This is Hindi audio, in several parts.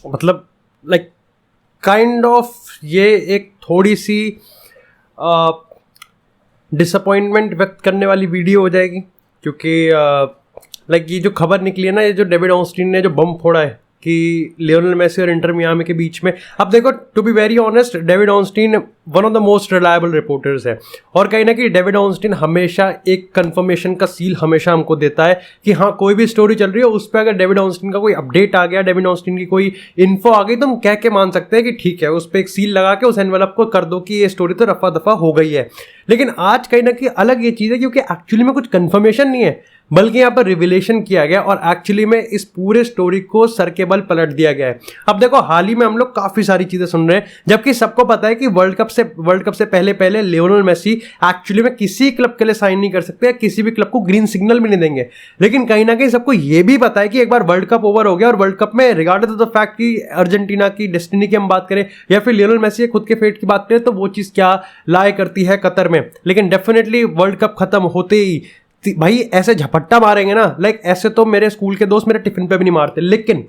मतलब लाइक काइंड ऑफ ये एक थोड़ी सी डिसअपॉइंटमेंट व्यक्त करने वाली वीडियो हो जाएगी, क्योंकि लाइक ये जो खबर निकली है ना, ये जो डेविड ऑस्टिन ने जो बम फोड़ा है कि लियोनेल मेसी और इंटर मियामी के बीच में, अब देखो to be very honest, David Austin one of the most reliable reporters है, और कहीं ना कहीं डेविड ऑस्टिन हमेशा एक कंफर्मेशन का सील हमेशा हमको देता है कि हाँ कोई भी स्टोरी चल रही है उस पर अगर डेविड ऑस्टिन का कोई अपडेट आ गया, डेविड ऑस्टिन की कोई इन्फो आ गई, तो हम कह के मान सकते हैं कि ठीक है, उस पर एक सील लगा के उस एनवेलप को कर दो कि ये स्टोरी तो रफा दफा हो गई है। लेकिन आज कहीं ना कहीं अलग ये चीज़ है, क्योंकि एक्चुअली में कुछ कंफर्मेशन नहीं है, बल्कि यहाँ पर रिविलेशन किया गया और एक्चुअली में इस पूरे स्टोरी को सर के बल पलट दिया गया है। अब देखो हाल ही में हम लोग काफी सारी चीजें सुन रहे हैं, जबकि सबको पता है कि वर्ल्ड कप से पहले लियोनेल मेसी एक्चुअली में किसी क्लब के लिए साइन नहीं कर सकते, किसी भी क्लब को ग्रीन सिग्नल भी नहीं देंगे। लेकिन कहीं ना कहीं सबको यह भी पता है कि एक बार वर्ल्ड कप ओवर हो गया और वर्ल्ड कप में रिगार्डेड द फैक्ट कि अर्जेंटीना की डेस्टिनी की हम बात करें या फिर लियोनेल मेसी खुद के फेट की बात करें, तो वो चीज क्या लाए करती है कतर में। लेकिन डेफिनेटली वर्ल्ड कप खत्म होते ही भाई ऐसे झपट्टा मारेंगे ना, लाइक ऐसे तो मेरे स्कूल के दोस्त मेरे टिफिन पे भी नहीं मारते। लेकिन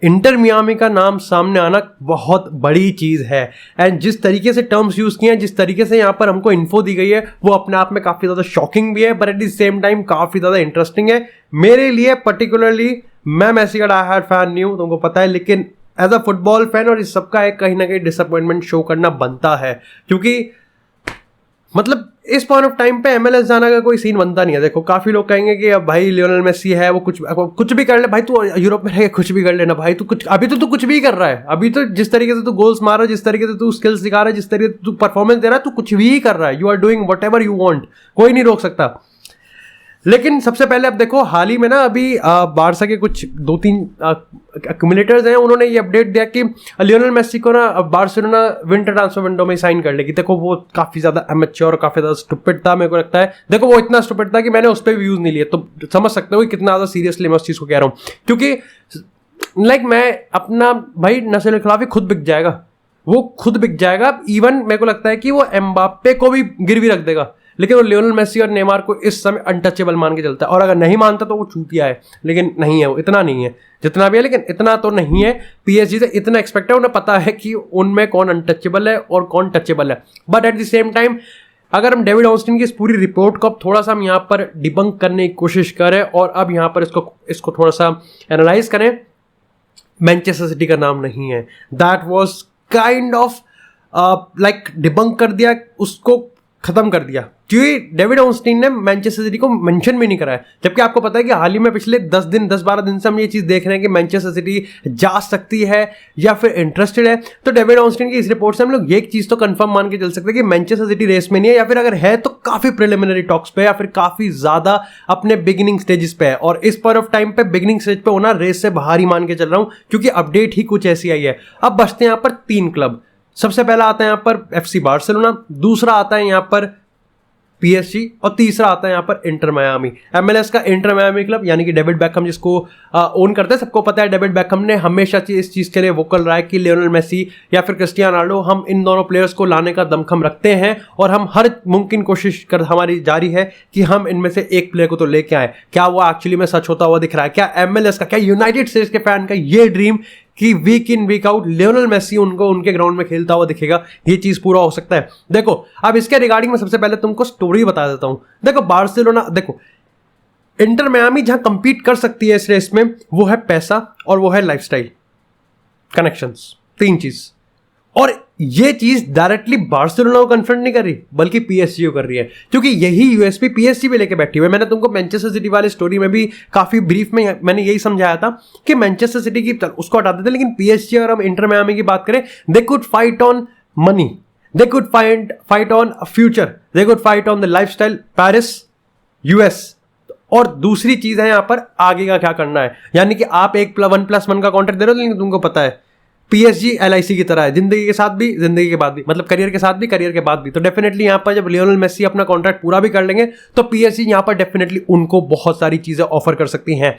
इंटर मियामी का नाम सामने आना बहुत बड़ी चीज है, एंड जिस तरीके से टर्म्स यूज किए हैं, जिस तरीके से यहां पर हमको इन्फो दी गई है, वो अपने आप में काफी ज्यादा शॉकिंग भी है, but at the same time काफी ज्यादा इंटरेस्टिंग है मेरे लिए। पर्टिकुलरली मैं मेसी का डाई हार्ड फैन नहीं हूं, तुमको पता है, लेकिन एज अ फुटबॉल फैन और इस सबका एक कहीं ना कहीं डिसअपॉइंटमेंट शो करना बनता है, क्योंकि मतलब इस पॉइंट ऑफ टाइम पे एमएलएस जाना का कोई सीन बनता नहीं है। देखो काफी लोग कहेंगे कि अब भाई लियोनेल मेसी है, वो कुछ भी कर ले भाई, तू यूरोप में रह के कुछ भी कर लेना भाई, तू कुछ अभी तो तू कुछ भी कर रहा है, अभी तो जिस तरीके से तू गोल्स मार रहा है, जिस तरीके से तू स्किल्स दिखा रहा है, जिस तरीके से तू परफॉर्मेंस दे रहा है, तू कुछ भी कर रहा है, you are doing whatever you want, कोई नहीं रोक सकता। लेकिन सबसे पहले अब देखो हाल ही में ना अभी बारसा के कुछ 2-3 एक्यूमुलेटर्स हैं, उन्होंने ये अपडेट दिया कि लियोनेल मेसी को ना बार्सिलोना विंटर ट्रांसफर विंडो में साइन कर लेगी। देखो वो काफी ज्यादा अमेच्योर और काफी ज्यादा स्टूपिड था, मेरे को लगता है। देखो वो इतना स्टूपिड था कि मैंने उस पर व्यूज नहीं लिए, तो समझ सकते हो कि कितना ज्यादा सीरियसली मैं उस चीज को कह रहा हूँ, क्योंकि लाइक मैं अपना भाई नस्ल खिलाफी खुद बिक जाएगा, वो खुद बिक जाएगा। इवन मेरे को लगता है कि वो एम्बाप्पे को भी गिरवी रख देगा, लेकिन वो लियोनेल मेसी और नेमार को इस समय अनटचेबल मान के चलता है। और अगर नहीं मानता तो वो चूतिया है, लेकिन नहीं है, वो इतना नहीं है जितना भी है, लेकिन इतना तो नहीं है। पीएसजी से इतना एक्सपेक्ट है, उन्हें पता है कि उनमें कौन अनटचेबल है और कौन टचेबल है। But at the same time अगर हम डेविड ऑस्टिन की इस पूरी रिपोर्ट को अब थोड़ा सा हम यहाँ पर डिबंक करने की कोशिश करें और अब यहाँ पर इसको थोड़ा सा एनालाइज करें, मैनचेस्टर सिटी का नाम नहीं है। That was kind of like debunk कर दिया, उसको खत्म कर दिया, क्योंकि डेविड ऑस्टिन ने मैनचेस्टर सिटी को मेंशन भी नहीं करा है। जबकि आपको पता है कि हाल ही में पिछले 10-12 दिन से हम ये चीज देख रहे हैं कि मैनचेस्टर सिटी जा सकती है या फिर इंटरेस्टेड है। तो डेविड ऑस्टिन की इस रिपोर्ट से हम लोग ये एक चीज तो कंफर्म मान के चल सकते हैं कि मैनचेस्टर सिटी रेस में नहीं है, या फिर अगर है तो काफी प्रिलिमिनरी टॉक्स पे या फिर काफी ज्यादा अपने बिगिनिंग स्टेजेस पे है। और इस पॉइंट ऑफ टाइम पे बिगिनिंग स्टेज पे होना रेस से बाहर ही मान के चल रहा हूं, क्योंकि अपडेट ही कुछ ऐसी आई है। अब बचते हैं यहाँ पर 3 क्लब। सबसे पहला आता है यहाँ पर एफसी बार्सिलोना, दूसरा आता है यहाँ पर पीएसजी और तीसरा आता है यहाँ पर इंटर मियामी। एमएलएस का इंटर मियामी क्लब यानी कि डेविड बेकहम जिसको ओन करते हैं, सबको पता है डेविड बेकहम ने हमेशा इस चीज के लिए वोकल रहा है कि लियोनेल मेसी या फिर क्रिस्टियानो रोनाल्डो, हम इन दोनों प्लेयर्स को लाने का दमखम रखते हैं और हम हर मुमकिन कोशिश कर हमारी जारी है कि हम इनमें से एक प्लेयर को तो लेके आए। क्या वो एक्चुअली में सच होता हुआ दिख रहा है? क्या एमएलएस का, क्या यूनाइटेड स्टेट्स के फैन का ये ड्रीम कि week in week out Lionel Messi उनको उनके ग्राउंड में खेलता हुआ दिखेगा, ये चीज पूरा हो सकता है? देखो अब इसके रिगार्डिंग में सबसे पहले तुमको स्टोरी बता देता हूं। देखो बार्सिलोना, देखो इंटर मियामी जहां कंपीट कर सकती है इस रेस में, वो है पैसा और वो है लाइफस्टाइल, कनेक्शंस, 3 चीज। और ये चीज डायरेक्टली बार्सिलोना को कन्फ्रंट नहीं कर रही, बल्कि पीएसजी को कर रही है, क्योंकि यही यूएसपी पीएसजी पे लेके बैठी हुई है। मैंने तुमको मैनचेस्टर सिटी वाली स्टोरी में भी काफी ब्रीफ में मैंने यही समझाया था कि मैनचेस्टर सिटी की उसको हटा देते, लेकिन पीएसजी और हम इंटर मियामी की बात करें, they could fight on money, they could fight on future, they could fight on the lifestyle, Paris, US. और दूसरी चीज है यहाँ पर आगे का क्या करना है, यानी कि आप 1+1 का कॉन्ट्रैक्ट दे रहे हो, लेकिन तुमको पता है पीएसजी एलआईसी की तरह है, जिंदगी के साथ भी जिंदगी के बाद भी, मतलब करियर के साथ भी करियर के बाद भी। तो डेफिनेटली यहाँ पर जब लियोनेल मेसी अपना कॉन्ट्रैक्ट पूरा भी कर लेंगे तो पीएसजी यहाँ पर डेफिनेटली उनको बहुत सारी चीजें ऑफर कर सकती हैं।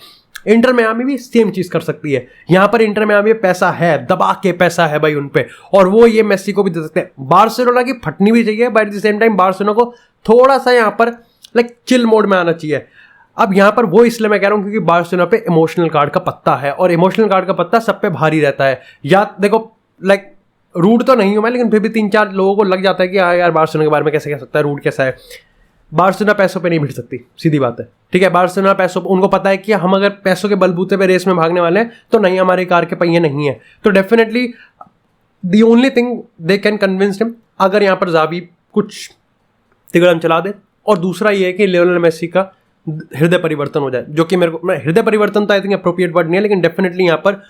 इंटर मियामी भी सेम चीज कर सकती है। यहाँ पर इंटर मियामी पैसा है, दबा के पैसा है भाई उन पे, और वो ये मेसी को भी दे सकते हैं। बार्सिलोना की फटनी भी चाहिए, but at the same time Barcelona को थोड़ा सा यहाँ पर लाइक चिल मोड में आना चाहिए। अब यहाँ पर वो इसलिए मैं कह रहा हूँ क्योंकि बार्सिलोना पे इमोशनल कार्ड का पत्ता है, और इमोशनल कार्ड का पत्ता सब पे भारी रहता है। या देखो लाइक रूड तो नहीं हूँ मैं, लेकिन फिर भी 3-4 लोगों को लग जाता है कि हाँ यार बार्सिलोना के बारे में कैसे कह सकता है, रूड कैसा है। बार्सिलोना पैसों पे नहीं भिड़ सकती, सीधी बात है, ठीक है। बार्सिलोना पैसों, उनको पता है कि हम अगर पैसों के बलबूते पे रेस में भागने वाले हैं तो नहीं, हमारे कार के पहिए नहीं है। तो definitely the only thing they can convince him, अगर यहाँ पर जावी कुछ तिगड़म चला दे, और दूसरा ये है कि लियोनेल मेसी का हृदय परिवर्तन हो जाए, जो कि मेरे को, हृदय परिवर्तन तो आई थिंक अप्रोप्रिएट वर्ड नहीं है, लेकिन डेफिनेटली यहाँ पर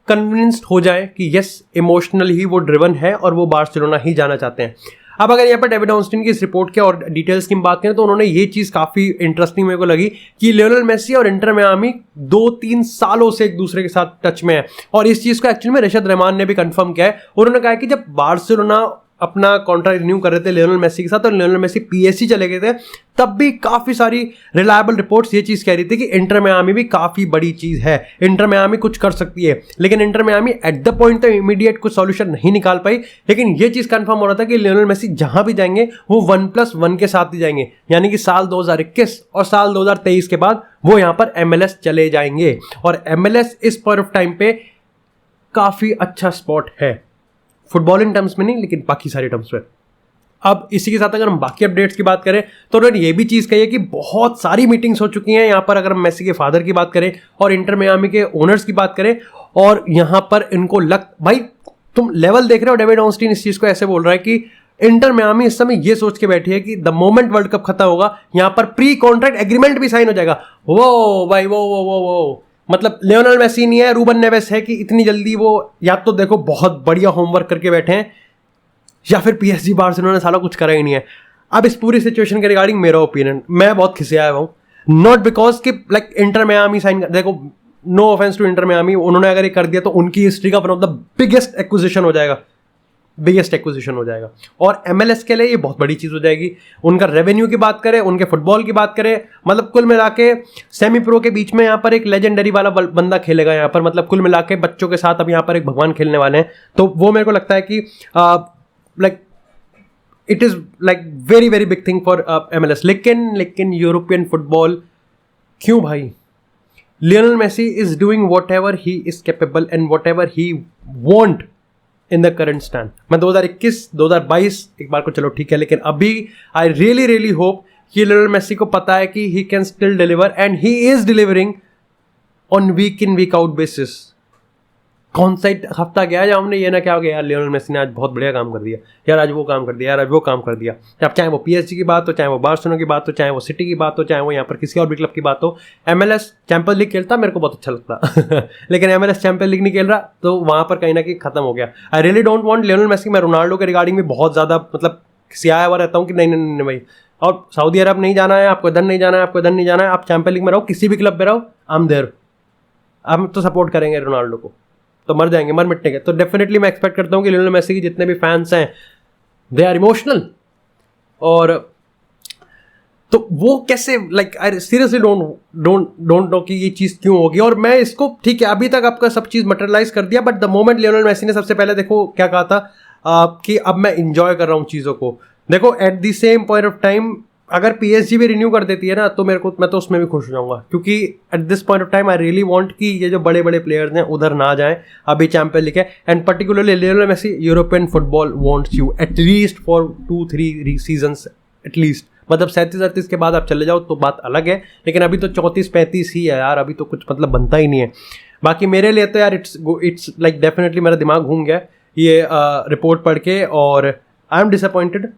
कन्विंस्ड हो जाए कि यस इमोशनल ही वो ड्रिवन है और वो बार्सिलोना ही जाना चाहते हैं। अब अगर यहाँ पर डेविड ऑस्टिन की इस रिपोर्ट के और डिटेल्स की बात करें तो उन्होंने ये चीज़ काफ़ी इंटरेस्टिंग मेरे को लगी कि लियोनेल मेसी और इंटर मियामी 2-3 सालों से एक दूसरे के साथ टच में है, और इस चीज़ को एक्चुअली में रशीद रहमान ने भी कंफर्म किया है। उन्होंने कहा कि जब बार्सिलोना अपना कॉन्ट्रैक्ट रिन्यू कर रहे थे लियोनेल मेसी के साथ और लियोनेल मेसी पीएसजी चले गए थे, तब भी काफ़ी सारी रिलायबल रिपोर्ट्स ये चीज़ कह रही थी कि इंटर मियामी भी काफ़ी बड़ी चीज़ है, इंटर मियामी कुछ कर सकती है। लेकिन inter Miami at the point तक इमीडिएट कुछ सॉल्यूशन नहीं निकाल पाई, लेकिन ये चीज़ कंफर्म हो रहा था कि लियोनेल मेसी जहां भी जाएंगे वो 1+1 के साथ ही जाएंगे, यानी कि साल 2021 और साल 2023 के बाद वो यहाँ पर MLS चले जाएंगे। और MLS इस पॉइंट ऑफ टाइम पे काफ़ी अच्छा स्पॉट है, फुटबॉल इन टर्म्स में नहीं लेकिन बाकी सारे टर्म्स में। अब इसी के साथ अगर हम बाकी अपडेट्स की बात करें तो उन्होंने ये भी चीज़ कही है कि बहुत सारी मीटिंग्स हो चुकी हैं यहाँ पर, अगर हम मेसी के फादर की बात करें और इंटर मियामी के ओनर्स की बात करें, और यहाँ पर इनको भाई तुम लेवल देख रहे हो, डेविड ऑस्टिन इस चीज़ को ऐसे बोल रहा है कि इंटर मियामी इस समय ये सोच के बैठी है कि द मोमेंट वर्ल्ड कप खत्म होगा यहाँ पर प्री कॉन्ट्रैक्ट एग्रीमेंट भी साइन हो जाएगा। वो भाई वो मतलब लियोनेल मेसी नहीं है, रूबन नेवेस है कि इतनी जल्दी वो या तो देखो बहुत बढ़िया होमवर्क करके बैठे हैं, या फिर पीएसजी बार्सिलोना साला कुछ करा ही नहीं है। अब इस पूरी सिचुएशन के रिगार्डिंग मेरा ओपिनियन, मैं बहुत खिसिया हुआ हूँ, नॉट बिकॉज कि लाइक इंटर मियामी साइन, देखो no offense to Inter Miami, उन्होंने अगर ये कर दिया तो उनकी हिस्ट्री का one of the biggest acquisition हो जाएगा, बिगेस्ट एक्विजिशन हो जाएगा, और MLS के लिए ये बहुत बड़ी चीज़ हो जाएगी। उनका रेवेन्यू की बात करें, उनके फुटबॉल की बात करें, मतलब कुल मिला के सेमी प्रो के बीच में यहाँ पर एक लेजेंडरी वाला बंदा खेलेगा यहाँ पर, मतलब कुल मिला के बच्चों के साथ अब यहाँ पर एक भगवान खेलने वाले हैं। तो वो मेरे को लगता है कि like it is like very very big thing for MLS। लेकिन यूरोपियन फुटबॉल क्यों भाई, Lionel Messi is doing whatever he is capable and whatever he want in the current stand. मैं 2021-2022 एक बार को चलो ठीक है, लेकिन अभी आई रियली होप कि लियोनेल मेसी को पता है कि he can still deliver, and he is delivering on week in week out basis. कौन सा हफ्ता गया जब हमने ये ना क्या हो गया यार लियोनेल मेसी ने आज बहुत बढ़िया काम कर दिया, यार आज वो काम कर दिया, यार आज वो काम कर दिया। अब चाहे वो PSG की बात हो, चाहे वो बार्सिलोना की बात हो, चाहे वो सिटी की बात हो, चाहे वो यहाँ पर किसी और भी क्लब की बात हो। MLS चैंपियंस लीग खेलता मेरे को बहुत अच्छा लगता लेकिन MLS चैंपियंस लीग नहीं खेल रहा, तो वहाँ पर कहीं ना कहीं खत्म हो गया। I really don't want Lionel Messi. मैं रोनाल्डो के रिगार्डिंग में बहुत ज़्यादा मतलब सियाया हुआ रहता हूँ कि नहीं भाई, और सऊदी अरब नहीं जाना है आपको, इधर नहीं जाना है आपको, इधर नहीं जाना है, आप चैंपियंस लीग में रहो, किसी भी क्लब में रहो, आई एम देयर। हम तो सपोर्ट करेंगे रोनाल्डो को, तो मर जाएंगे, मर मिटने के। तो डेफिनेटली मैं एक्सपेक्ट करता हूँ कि लियोनेल मेसी के जितने भी फैंस हैं दे आर इमोशनल, और तो वो कैसे like I seriously don't know कि ये चीज़ क्यों होगी। और मैं इसको ठीक है अभी तक आपका सब चीज़ मटेरियलाइज कर दिया, but the moment Lionel Messi ने सबसे पहले देखो क्या कहा था कि अब मैं इंजॉय कर रहा हूँ चीज़ों को। देखो at the same point of time अगर PSG भी रिन्यू कर देती है ना तो मैं तो उसमें भी खुश हो जाऊंगा, क्योंकि at this point of time I really want कि ये जो बड़े बड़े प्लेयर्स हैं उधर ना जाएं, अभी चैंपियन लीग है, and particularly Lionel Messi, European football wants you at least for 2-3 seasons at least. मतलब 37-38 के बाद आप चले जाओ तो बात अलग है, लेकिन अभी तो 34-35 ही है यार, अभी तो कुछ मतलब बनता ही नहीं है। बाकी मेरे लिए तो यार इट्स लाइक डेफिनेटली मेरा दिमाग घूम गया ये रिपोर्ट पढ़ के, और I am disappointed,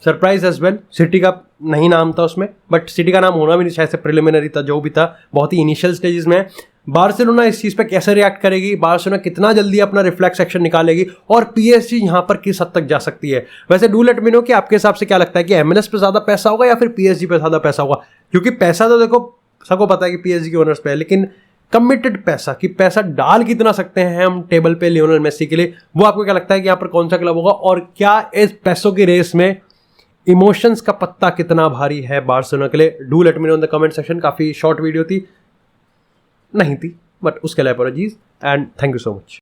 surprise as well. City का नहीं नाम था उसमें, बट सिटी का नाम होना भी नहीं, शायद से प्रिलिमिनरी था, जो भी था बहुत ही इनिशियल स्टेजेस में। बार्सिलोना इस चीज़ पे कैसे रिएक्ट करेगी, बार्सिलोना कितना जल्दी अपना रिफ्लेक्स एक्शन निकालेगी, और PSG यहाँ पर किस हद तक जा सकती है। वैसे डू लेट मी नो कि आपके हिसाब से क्या लगता है कि MLS पे ज़्यादा पैसा होगा या फिर PSG पे ज़्यादा पैसा होगा, क्योंकि पैसा तो देखो सबको पता है कि PSG के ओनर्स पे है, लेकिन कमिटेड पैसा कि पैसा डाल कितना सकते हैं हम टेबल पे लियोनेल मेसी के लिए, वो आपको क्या लगता है कि यहाँ पर कौन सा क्लब होगा, और क्या इस पैसों की रेस में इमोशंस का पत्ता कितना भारी है बार्सिलोना के लिए। Do let me know in the comment section. काफ़ी शॉर्ट वीडियो थी, नहीं थी, बट उसके लिए apologies and thank you so much.